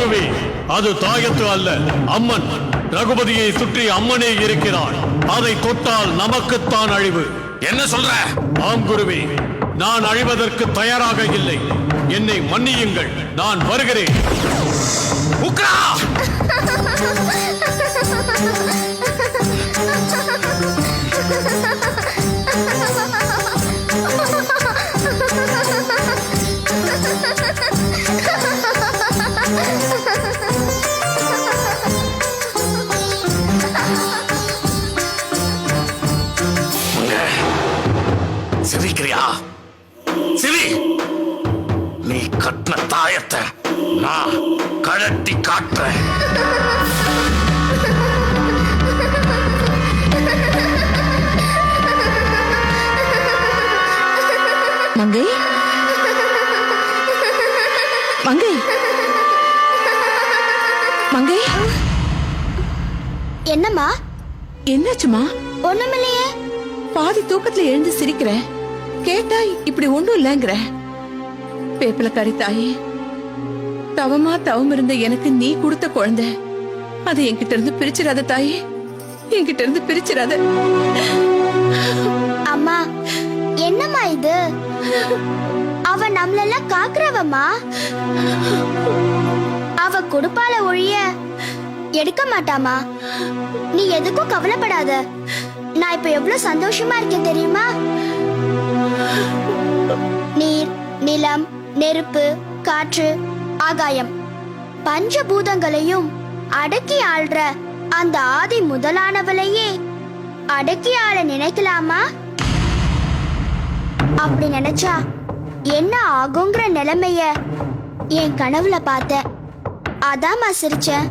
குருவே, அது தாயத்து அல்ல, அம்மன். ரகுபதியை சுற்றி அம்மனே இருக்கிறாள். அதை தொட்டால் நமக்குத்தான் அழிவு. என்ன சொல்ற? ஆம் குருவே, நான் அழிவதற்கு தயாராக இல்லை. என்னை மன்னியுங்கள், நான் வருகிறேன். உக்ரா! சிரிக்கிறியா? சிரி! நீ கட்டின தாயத்தை நான் கழட்டி காட்டுறேன். மங்கை, மங்கை, மங்கை, என்னம்மா? என்னாச்சுமா? ஒண்ணுமில்லையே. பாதி தூக்கத்துல எழுந்து சிரிக்கிற. கேட்டா இப்படி ஒண்ணும் இல்லங்கிற. பேப்பல கறி தாயே, தவமா தவம் இருந்த எனக்கு நீ கொடுத்த குழந்தை. அதை என்கிட்ட இருந்து பிரிச்சிடாத தாயே, என்கிட்ட இருந்து பிரிச்சிடாத. அம்மா, என்னம்மா இது? அவ நம்மளெல்லாம் காக்குறவம்மா. அவ கொடுப்பால ஒழிய எடுக்க மாட்டாமா. நீ எதுக்கும் கவலைப்படாத. நான் இப்ப எவ்வளவு சந்தோஷமா இருக்கேன் தெரியுமா? நீர், நிலம், நெருப்பு, காற்று, ஆகாயம், பஞ்சபூதங்களையும் அடக்கி ஆள்ற அந்த ஆதி முதலானவளையே அடக்கி ஆள நினைக்கலாமா? அப்படி நினைச்சா என்ன ஆகுங்கிற நிலைமைய என் கனவுல பார்த்தேன். அதாம்மா சிரிச்சேன்.